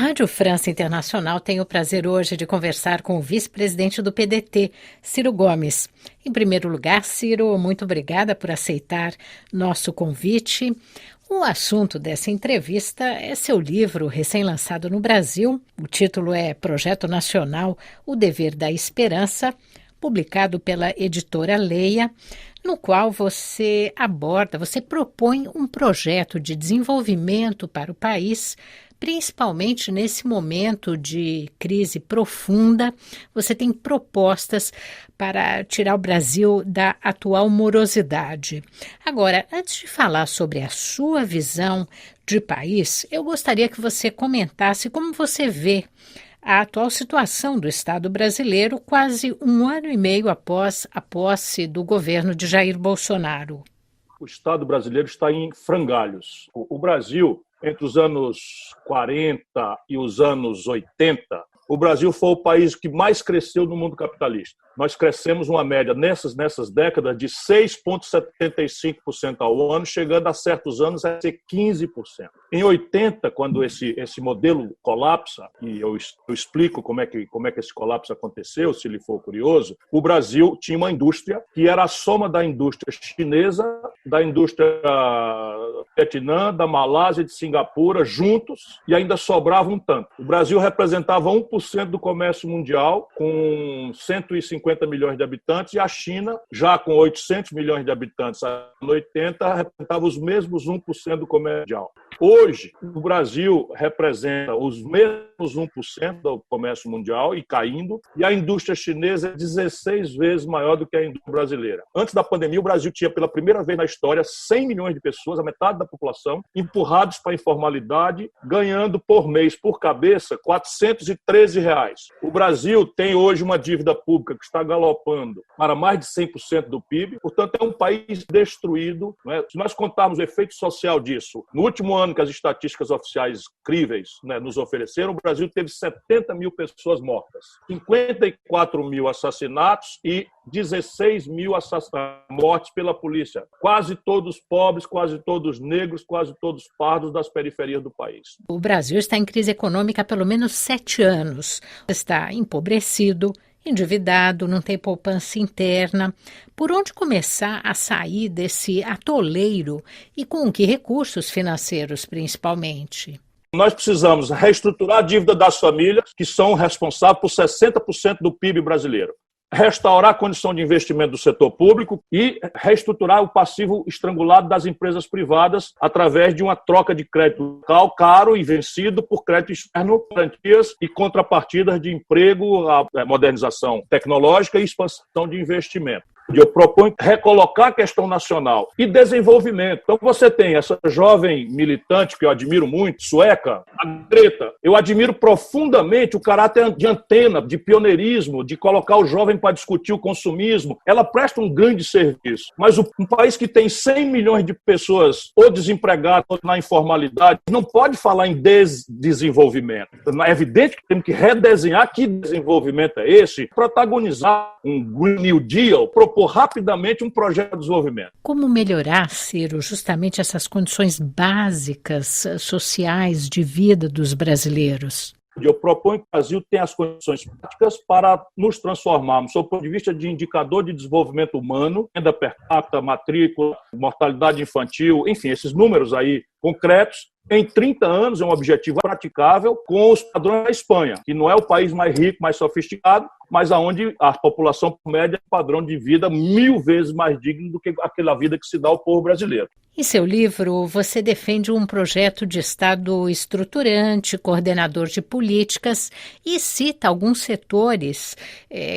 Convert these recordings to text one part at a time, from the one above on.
Rádio França Internacional tem o prazer hoje de conversar com o vice-presidente do PDT, Ciro Gomes. Em primeiro lugar, Ciro, muito obrigada por aceitar nosso convite. O assunto dessa entrevista é seu livro recém-lançado no Brasil. O título é Projeto Nacional, O Dever da Esperança, publicado pela editora Leia, no qual você propõe um projeto de desenvolvimento para o país, principalmente nesse momento de crise profunda. Você tem propostas para tirar o Brasil da atual morosidade. Agora, antes de falar sobre a sua visão de país, eu gostaria que você comentasse como você vê a atual situação do Estado brasileiro quase um ano e meio após a posse do governo de Jair Bolsonaro. O Estado brasileiro está em frangalhos. O Brasil, entre os anos 40 e os anos 80, o Brasil foi o país que mais cresceu no mundo capitalista. Nós crescemos uma média nessas décadas de 6,75% ao ano, chegando a certos anos a ser 15%. Em 80, quando esse modelo colapsa, e eu explico como é que esse colapso aconteceu, se lhe for curioso, o Brasil tinha uma indústria que era a soma da indústria chinesa, da indústria Vietnã, da Malásia, de Singapura, juntos, e ainda sobrava um tanto. O Brasil representava 1% do comércio mundial, com 150 milhões de habitantes, e a China, já com 800 milhões de habitantes em 80, representava os mesmos 1% do comércio mundial. Hoje, o Brasil representa os mesmos 1% do comércio mundial e caindo, e a indústria chinesa é 16 vezes maior do que a indústria brasileira. Antes da pandemia, o Brasil tinha, pela primeira vez na história, 100 milhões de pessoas, a metade da população, empurrados para a informalidade, ganhando por mês, por cabeça, R$ 413. O Brasil tem hoje uma dívida pública que está galopando para mais de 100% do PIB, portanto, é um país destruído, né? Se nós contarmos o efeito social disso, no último ano que as estatísticas oficiais críveis, né, nos ofereceram, o Brasil teve 70 mil pessoas mortas, 54 mil assassinatos e 16 mil mortes pela polícia. Quase todos pobres, quase todos negros, quase todos pardos das periferias do país. O Brasil está em crise econômica há pelo menos 7 anos. Está empobrecido, endividado, não tem poupança interna. Por onde começar a sair desse atoleiro e com que recursos financeiros, principalmente? Nós precisamos reestruturar a dívida das famílias, que são responsáveis por 60% do PIB brasileiro. Restaurar a condição de investimento do setor público e reestruturar o passivo estrangulado das empresas privadas através de uma troca de crédito local caro e vencido por crédito externo, garantias e contrapartidas de emprego, a modernização tecnológica e expansão de investimento. Eu proponho recolocar a questão nacional e desenvolvimento. Então você tem essa jovem militante que eu admiro muito, sueca, a Greta. Eu admiro profundamente o caráter de antena, de pioneirismo, de colocar o jovem para discutir o consumismo. Ela presta um grande serviço. Mas um país que tem 100 milhões de pessoas ou desempregadas ou na informalidade não pode falar em desenvolvimento. É evidente que temos que redesenhar que desenvolvimento é esse, protagonizar um Green New Deal, propor rapidamente um projeto de desenvolvimento. Como melhorar, Ciro, justamente essas condições básicas sociais de vida dos brasileiros? Eu proponho que o Brasil tenha as condições práticas para nos transformarmos, sob o ponto de vista de indicador de desenvolvimento humano, renda per capita, matrícula, mortalidade infantil, enfim, esses números aí concretos. Em 30 anos é um objetivo praticável com os padrões da Espanha, que não é o país mais rico, mais sofisticado, mas onde a população média é um padrão de vida 1000 vezes mais digno do que aquela vida que se dá ao povo brasileiro. Em seu livro, você defende um projeto de Estado estruturante, coordenador de políticas e cita alguns setores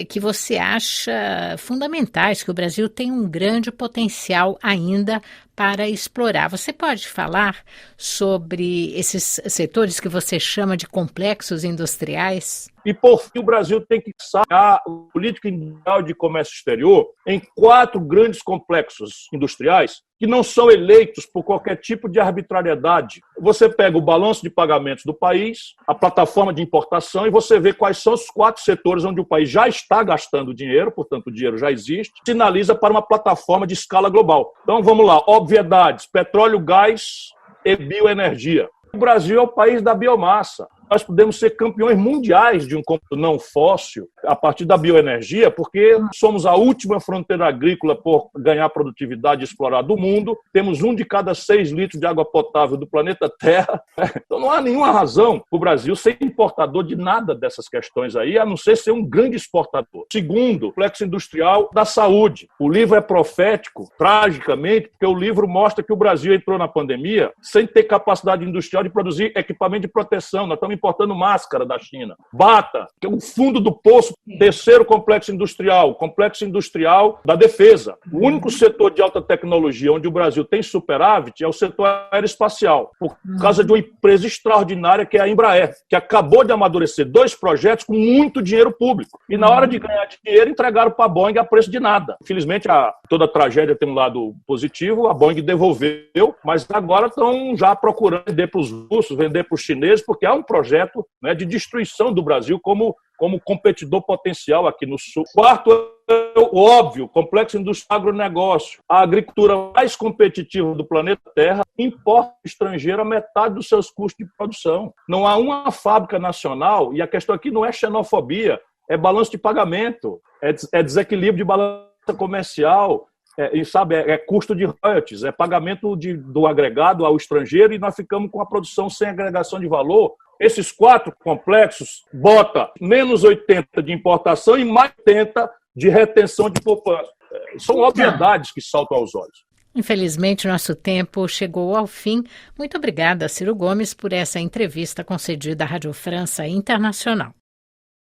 que você acha fundamentais, que o Brasil tem um grande potencial ainda para explorar. Você pode falar sobre esses setores que você chama de complexos industriais? E, por fim, o Brasil tem que sacar a política industrial de comércio exterior em 4 grandes complexos industriais que não são eleitos por qualquer tipo de arbitrariedade. Você pega o balanço de pagamentos do país, a plataforma de importação, e você vê quais são os 4 setores onde o país já está gastando dinheiro, portanto o dinheiro já existe, sinaliza para uma plataforma de escala global. Então vamos lá, obviedades, petróleo, gás e bioenergia. O Brasil é o país da biomassa. nós podemos ser campeões mundiais de um combustível não fóssil a partir da bioenergia, porque somos a última fronteira agrícola por ganhar produtividade e explorar do mundo, temos 1 de cada 6 litros de água potável do planeta Terra. Então não há nenhuma razão para o Brasil ser importador de nada dessas questões aí, a não ser um grande exportador. Segundo, o complexo industrial da saúde. O livro é profético, tragicamente, porque o livro mostra que o Brasil entrou na pandemia sem ter capacidade industrial de produzir equipamento de proteção. Nós estamos importando máscara da China. Bata, que é o fundo do poço, terceiro complexo industrial da defesa. O único setor de alta tecnologia onde o Brasil tem superávit é o setor aeroespacial, por causa de uma empresa extraordinária que é a Embraer, que acabou de amadurecer 2 projetos com muito dinheiro público. E na hora de ganhar dinheiro, entregaram para a Boeing a preço de nada. Infelizmente, toda tragédia tem um lado positivo, a Boeing devolveu, mas agora estão já procurando vender para os russos, vender para os chineses, porque há um projeto, né, de destruição do Brasil como competidor potencial aqui no Sul. Quarto, o óbvio, complexo industrial agronegócio. A agricultura mais competitiva do planeta Terra importa estrangeiro a metade dos seus custos de produção. Não há uma fábrica nacional, e a questão aqui não é xenofobia, é balanço de pagamento, é desequilíbrio de balança comercial, é custo de royalties, é pagamento do agregado ao estrangeiro, e nós ficamos com a produção sem agregação de valor. Esses 4 complexos bota menos 80 de importação e mais 80 de retenção de poupança. São obviedades que saltam aos olhos. Infelizmente, nosso tempo chegou ao fim. Muito obrigada, Ciro Gomes, por essa entrevista concedida à Rádio França Internacional.